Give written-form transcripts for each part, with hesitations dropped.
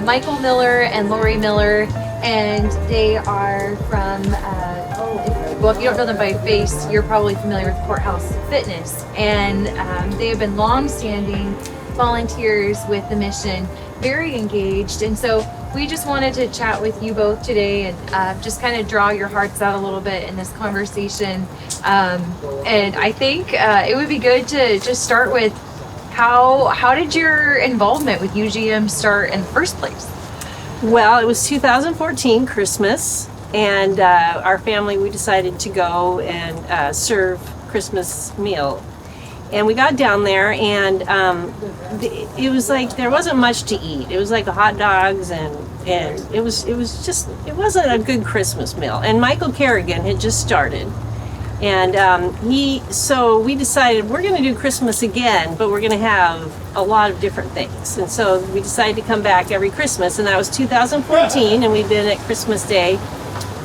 Michael Miller and Lori Miller, and they are from, well, if you don't know them by face, you're probably familiar with Courthouse Fitness. And they have been long-standing volunteers with the mission, very engaged. And so we just wanted to chat with you both today and just kind of draw your hearts out a little bit in this conversation. And I think it would be good to just start with how did your involvement with UGM start in the first place? Well, it was 2014 Christmas, and our family, we decided to go and serve Christmas meal. And we got down there, and it was like there wasn't much to eat. It was like hot dogs, and it wasn't a good Christmas meal. And Michael Kerrigan had just started, and so we decided we're going to do Christmas again, but we're going to have a lot of different things. And so we decided to come back every Christmas, and that was 2014, and we've been at Christmas Day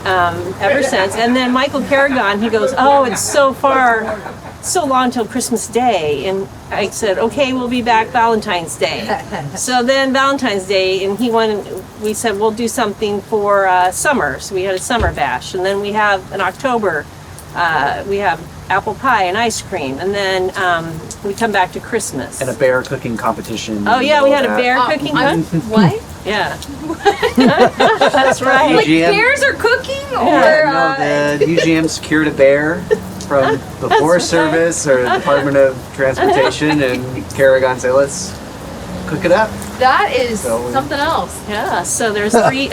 ever since. And then Michael Kerrigan, he goes, "Oh, it's so long till Christmas Day." And I said, "Okay, we'll be back Valentine's Day." So then Valentine's Day, and we said we'll do something for summer. So we had a summer bash, and then we have in October, we have apple pie and ice cream, and then we come back to Christmas. And a bear cooking competition. Oh yeah, we had a bear cooking What? Yeah. That's right. Like bears are cooking, or the UGM secured a bear from the Forest Service or the Department of Transportation, and Kerrigan said, "Let's cook it up." that is something else. Yeah, so there's three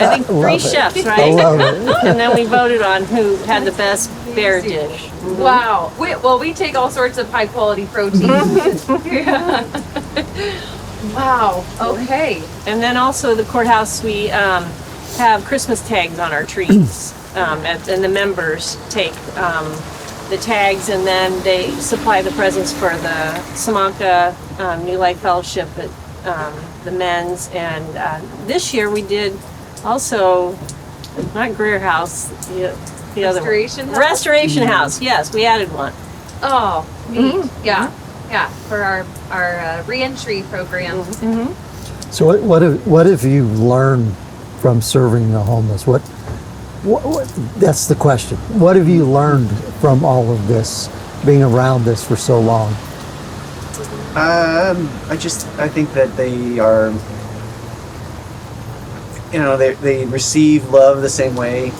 chefs, right? I love it. And then we voted on who had the best bear dish. Wow. We take all sorts of high quality protein. Yeah. Wow. Okay. And then also the courthouse, we have Christmas tags on our trees, and the members take the tags, and then they supply the presents for the Samanka New Life Fellowship at the men's. And this year we did also, not Greer House, the other one. Restoration House? Restoration House, yes, we added one. Oh, neat. Yeah. Yeah. For our reentry program. So what have you learned from serving the homeless? What that's the question. What have you learned from all of this, being around this for so long? I think that they are, they receive love the same way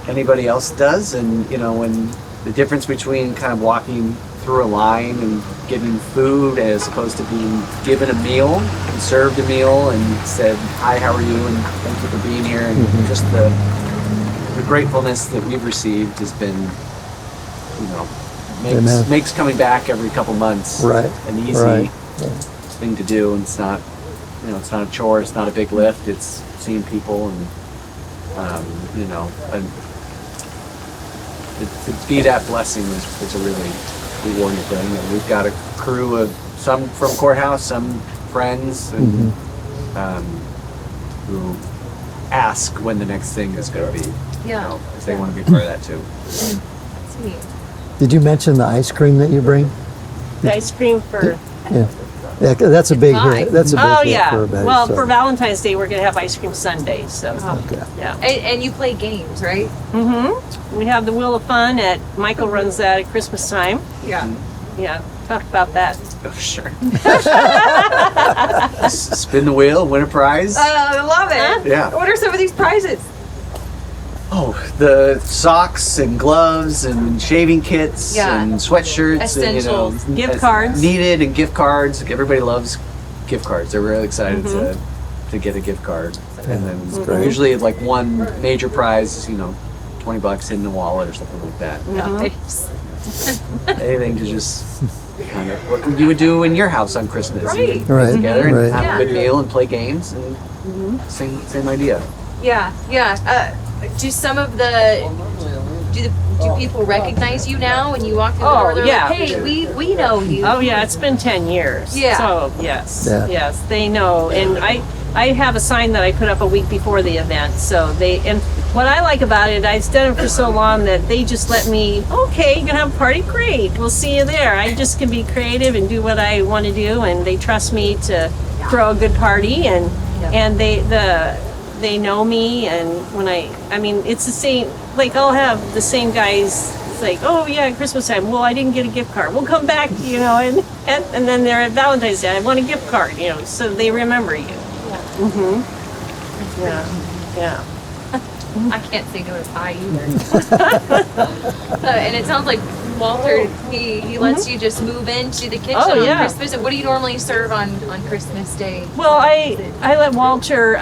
anybody else does, and when the difference between kind of walking through a line and getting food as opposed to being given a meal and served a meal and said, "Hi, how are you?" and "Thank you for being here," and just the gratefulness that we've received has been, makes coming back every couple months an easy thing to do. And it's not, it's not a chore, it's not a big lift, it's seeing people and, and to be that blessing is a really rewarding thing. And we've got a crew of some from Courthouse, some friends, and who ask when the next thing is going to be. Yeah. If they want to be part of that too. Sweet. Did you mention the ice cream that you bring? The ice cream for... Yeah, that's a big hit. That's a big hit yeah. for everybody. Well, so. for Valentine's Day, we're going to have ice cream sundae. So, Okay. yeah. And you play games, right? We have the Wheel of Fun Michael runs that at Christmas time. Yeah. Yeah, talk about that. Oh, sure. Spin the wheel, win a prize. I love it. Yeah. What are some of these prizes? Oh, the socks and gloves and shaving kits and sweatshirts. Essentials. And, Gift cards. Needed, and gift cards. Everybody loves gift cards. They're really excited to get a gift card. And then usually like one major prize is, $20 in the wallet or something like that. Nice. Anything to just kind of what you would do in your house on Christmas. Right. You get together and have a good Yeah. meal and play games, and same idea. Yeah. Yeah. Do some of do people recognize you now when you walk through the door? They're yeah. like, hey, we know you. Oh yeah, it's been 10 years. Yeah. So yes, Yeah. yes, they know. And I have a sign that I put up a week before the event. So and what I like about it, I've done it for so long that they just let me, okay, you're gonna have a party, great, we'll see you there. I just can be creative and do what I want to do, and they trust me to throw a good party, and they know me, and when I mean it's the same, like I'll have the same guys. It's like, oh yeah, Christmas time. Well, I didn't get a gift card. We'll come back, and then they're at Valentine's Day. I want a gift card, so they remember you. Yeah. I can't say no to pie either. And it sounds like Walter, he lets you just move into the kitchen Oh, on yeah. Christmas. And what do you normally serve on Christmas Day? Well, I let Walter,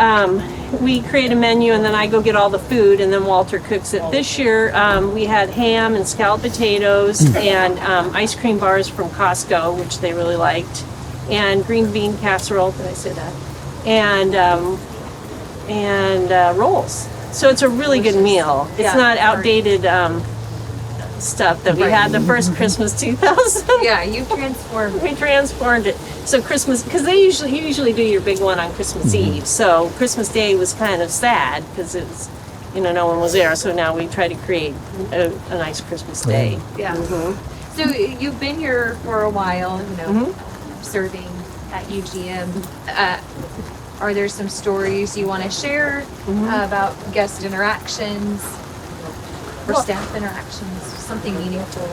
we create a menu and then I go get all the food and then Walter cooks it. This year we had ham and scalloped potatoes and ice cream bars from Costco, which they really liked, and green bean casserole, did I say that? And rolls. So it's a really good meal. It's Yeah. not outdated stuff that we had the first Christmas 2000. Yeah, you transformed. We transformed it. So Christmas, because you usually do your big one on Christmas Eve. So Christmas Day was kind of sad because it's, no one was there. So now we try to create a nice Christmas Day. Yeah. So you've been here for a while, serving at UGM. Are there some stories you want to share about guest interactions or staff interactions? Something meaningful?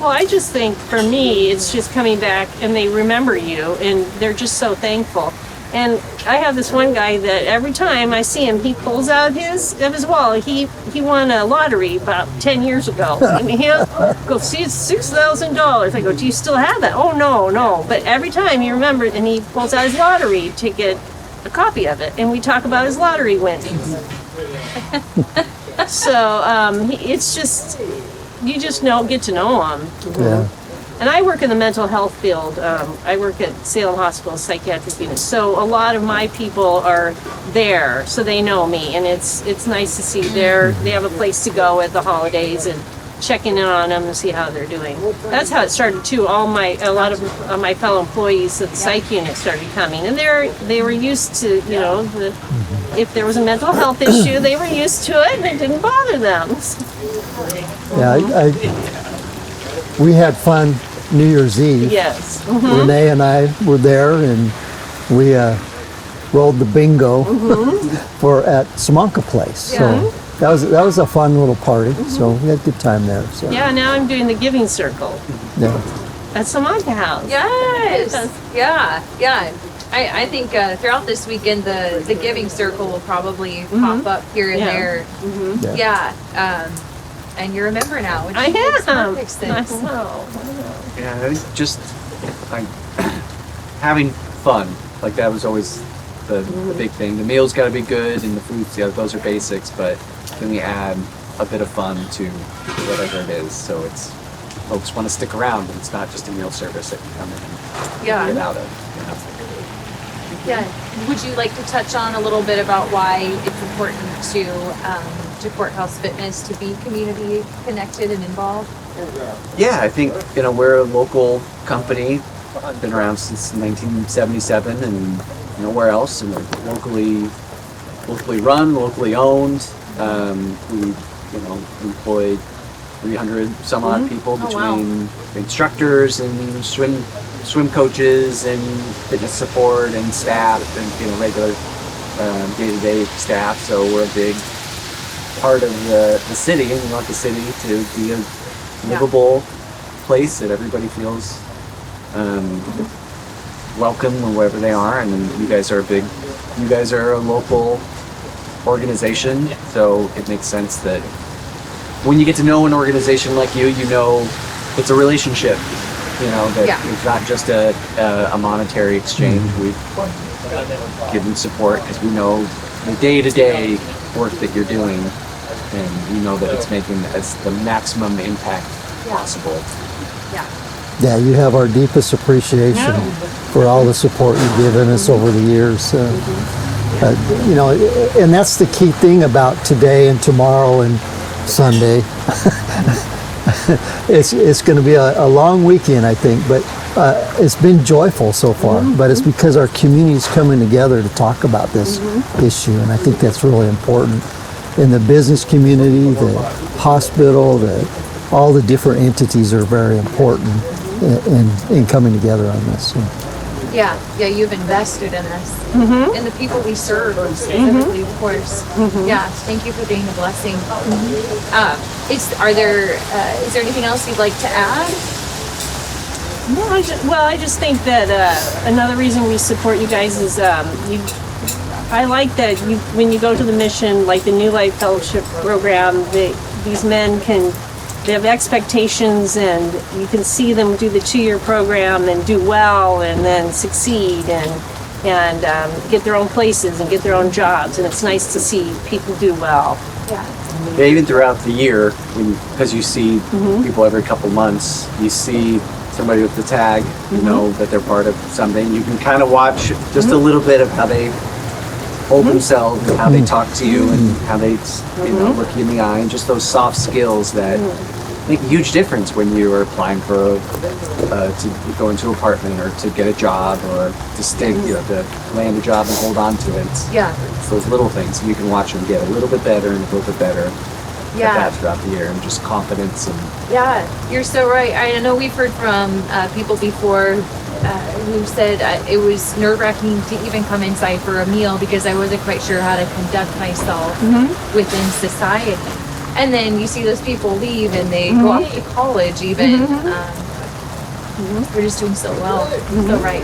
Well, I just think for me, it's just coming back and they remember you and they're just so thankful. And I have this one guy that every time I see him, he pulls out his wallet. He won a lottery about 10 years ago. And he'll go, see, it's $6,000. I go, do you still have that? Oh, no. But every time he remembers and he pulls out his lottery ticket, a copy of it, and we talk about his lottery winnings. So it's just, you just get to know him. Yeah. And I work in the mental health field. I work at Salem Hospital Psychiatric Unit. So a lot of my people are there, so they know me, and it's nice to see they have a place to go at the holidays and checking in on them and see how they're doing. That's how it started too. A lot of my fellow employees at the psych unit started coming, and they were used to, if there was a mental health issue, they were used to it, and it didn't bother them. Yeah, we had fun New Year's Eve. Yes. Renee and I were there, and we rolled the bingo at Samanka Place. So that was a fun little party. So we had a good time there. So Yeah, now I'm doing the Giving Circle yeah. at Samanka House. Yes. Yeah. I think throughout this weekend, the Giving Circle will probably pop up here and there. Yeah. And you're a member now. Which I makes am. perfect sense. I know. Yeah, I think just like having fun, like that was always the big thing. The meals got to be good, and the foods, those are basics. But then we add a bit of fun to whatever it is, so it's folks want to stick around, and it's not just a meal service that you come in and get out of. Yeah. Would you like to touch on a little bit about why it's important to Courthouse Fitness to be community connected and involved? Yeah, I think we're a local company, been around since 1977, and where else? And we're locally run, locally owned. We employ 300 some odd people between instructors and swim coaches and fitness support and staff and regular day-to-day staff. So we're a big part of the city, and we want the city to be a livable place that everybody feels welcome wherever they are. And you guys are a local organization, so it makes sense that when you get to know an organization like it's a relationship, that it's not just a monetary exchange. We've given support because we know the day-to-day work that you're doing, and we know that it's making the maximum impact possible. Yeah, you have our deepest appreciation for all the support you've given us over the years. And that's the key thing about today and tomorrow and Sunday. It's going to be a long weekend, I think, but it's been joyful so far. But it's because our community is coming together to talk about this issue, and I think that's really important. In the business community, the hospital, all the different entities are very important in coming together on this. So. Yeah, you've invested in us. And the people we serve, specifically, of course. Yeah, thank you for being a blessing. Is there anything else you'd like to add? No, I just think that another reason we support you guys is I like that when you go to the mission, like the New Life Fellowship program, these men they have expectations, and you can see them do the 2-year program and do well, and then succeed and get their own places and get their own jobs, and it's nice to see people do well. Yeah. Yeah, even throughout the year, because you see people every couple months, you see somebody with the tag, you know that they're part of something. You can kind of watch just a little bit of how they hold themselves and how they talk to you and how they, look you in the eye, and just those soft skills that make a huge difference when you are applying for to go into an apartment or to get a job or to stay, to land a job and hold on to it. It's those little things. You can watch them get a little bit better and a little bit better at that throughout the year, and just confidence and. Yeah, you're so right. I know we've heard from people before who said it was nerve-wracking to even come inside for a meal because I wasn't quite sure how to conduct myself within society. And then you see those people leave and they go off to college even. They're just doing so well. So right.